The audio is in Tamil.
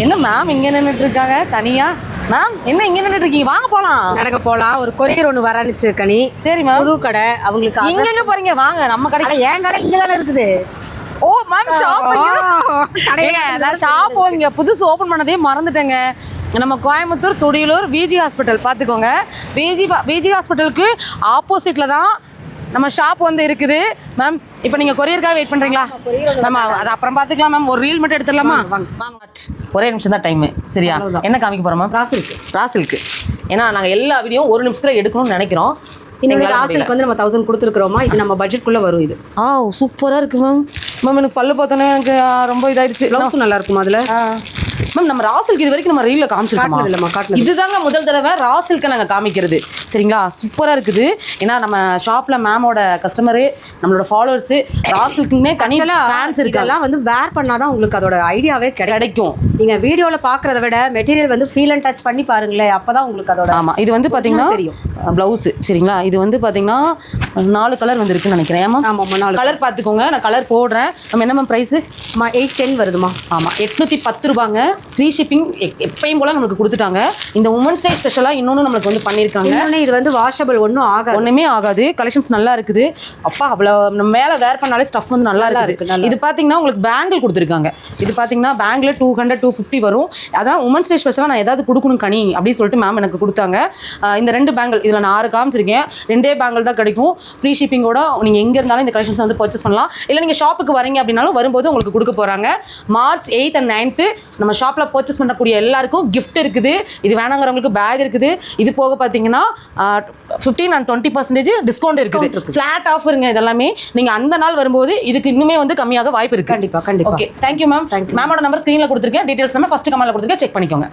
என்ன மேம் இங்கே நின்றுட்டு இருக்காங்க தனியா? மேம் என்ன இங்கே நின்றுட்டு இருக்கீங்க? வாங்க போகலாம். நடக்க போகலாம். ஒரு கொரியர் ஒன்று வரணுச்சு கனி. சரி மேம். புது கடை அவங்களுக்கு. இங்க எங்க போறீங்க? வாங்க நம்ம கடை. என் கடை இங்கே தானே இருக்குது. ஓ மேம் ஷாப் நான் ஷாப் இங்கே புதுசு ஓப்பன் பண்ணதே மறந்துட்டேங்க. நம்ம கோயம்புத்தூர் துடியலூர் விஜி ஹாஸ்பிட்டல் பார்த்துக்கோங்க. விஜி ஹாஸ்பிட்டலுக்கு ஆப்போசிட்டில் தான் நம்ம ஷாப் வந்து இருக்குது மேம். இப்போ நீங்கள் கொரியருக்காக வெயிட் பண்ணுறீங்களா? நம்ம அதை அப்புறம் பார்த்துக்கலாம் மேம். ஒரு ரீல் மட்டும் எடுத்துடலாமா? ஒரே நிமிஷம் தான் டைமு. சரியா? என்ன காமிக்க போகிறோம் மேம்? ராசிலுக்கு. ஏன்னா நாங்கள் எல்லா வீடியோ ஒரு நிமிஷத்தில் எடுக்கணும்னு நினைக்கிறோம். இந்த ராசிலுக்கு வந்து நம்ம 1000 கொடுத்துருக்குறோமா? இது நம்ம பட்ஜெட்குள்ளே வரும். இது சூப்பராக இருக்குது மேம். மேம் எனக்கு பல்லு பார்த்தோன்னே எனக்கு ரொம்ப இதாகிடுச்சு. ப்ளவுஸும் நல்லா இருக்குமா அதில்? மேம் நம்ம ராசிலுக்கு இது வரைக்கும் நம்ம ரீலில் காமிச்சிருக்கோம் இல்லைம்மா? இதுதாங்க முதல் தடவை ராசிலுக்கு நாங்கள் காமிக்கிறது. சரிங்களா? சூப்பராக இருக்குது. ஏன்னா நம்ம ஷாப்பில் மேமோட கஸ்டமரு நம்மளோட ஃபாலோவர்ஸு ராசிலுக்குன்னே தனியாக ஃபேன்ஸ் இதெல்லாம் வந்து வேர் பண்ணாதான் உங்களுக்கு அதோட ஐடியாவே கிடைக்கும். நீங்கள் வீடியோவில் பார்க்குறத விட மெட்டீரியல் வந்து ஃபீல் அண்ட் டச் பண்ணி பாருங்களேன். அப்போ தான் உங்களுக்கு அதோட. ஆமாம். இது வந்து பார்த்தீங்கன்னா தெரியும் ப்ளவுஸு. சரிங்களா? இது வந்து பார்த்தீங்கன்னா 4 கலர் வந்துருக்குன்னு நினைக்கிறேன். ஆமாம் 4 கலர் பார்த்துக்கோங்க. நான் கலர் போடுறேன். நம்ம என்ன மேம் ப்ரைஸு? 810 வருதுமா? ஆமாம் 810 ரூபாங்க. ஃப்ரீ ஷிப்பிங் எப்பயும் போல் நம்மளுக்கு கொடுத்துட்டாங்க. இந்த உமன்ஸ் டே ஸ்பெஷலாக இன்னொன்று நம்மளுக்கு வந்து பண்ணியிருக்காங்க. இது வந்து வாஷபிள் ஒன்றுமே ஆகாது. கலெக்ஷன்ஸ் நல்லா இருக்குது. அப்பா அவ்வளோ நம்ம மேலே வேர் பண்ணாலே ஸ்டஃப் வந்து நல்லா இருக்குது. இது பார்த்தீங்கன்னா உங்களுக்கு பேங்கிள் கொடுத்துருக்காங்க. இது பார்த்தீங்கன்னா பேங்கில் 200 250 வரும். அதான் உமன்ஸ் டே ஸ்பெஷலாக நான் ஏதாவது கொடுக்கணும் கனி அப்படின்னு சொல்லிட்டு மேம் எனக்கு கொடுத்தாங்க. இந்த 2 பேங்கிள் இதில் நான் 6 காமிச்சிருக்கேன். 2 பேங்கிள் தான் கிடைக்கும். ஃப்ரீ ஷிப்பிங்கோட நீங்கள் எங்கே இருந்தாலும் இந்த கலெக்ஷன்ஸ் வந்து பர்ச்சேஸ் பண்ணலாம். இல்லை நீங்கள் ஷாப்புக்கு வரீங்க அப்படின்னாலும் வரும்போது உங்களுக்கு கொடுக்க போகிறாங்க. March 8th and 9th நம்ம ஷாப்பில் பர்ச்சேஸ் பண்ணக்கூடிய எல்லாருக்கும் கிஃப்ட் இருக்குது. இது வேணாங்கிறவங்களுக்கு பேக் இருக்குது. இது போக பார்த்தீங்கன்னா 15 and 20% டிஸ்கவுண்ட் இருக்குது. ஃப்ளாட் ஆஃபருங்க இதெல்லாமே. நீங்கள் அந்த நாள் வரும்போது இதுக்கு இன்னுமே வந்து கம்மியாக வாய்ப்பு இருக்குது. கண்டிப்பாக. Okay thank you ma'am. மேமோட நம்பர் ஸ்க்ரீனில் கொடுத்துருக்கேன். டீட்டெயில்ஸ் நம்ம ஃபஸ்ட்டு கமெண்ட்டில் கொடுத்துருக்கேன். செக் பண்ணிக்கோங்க.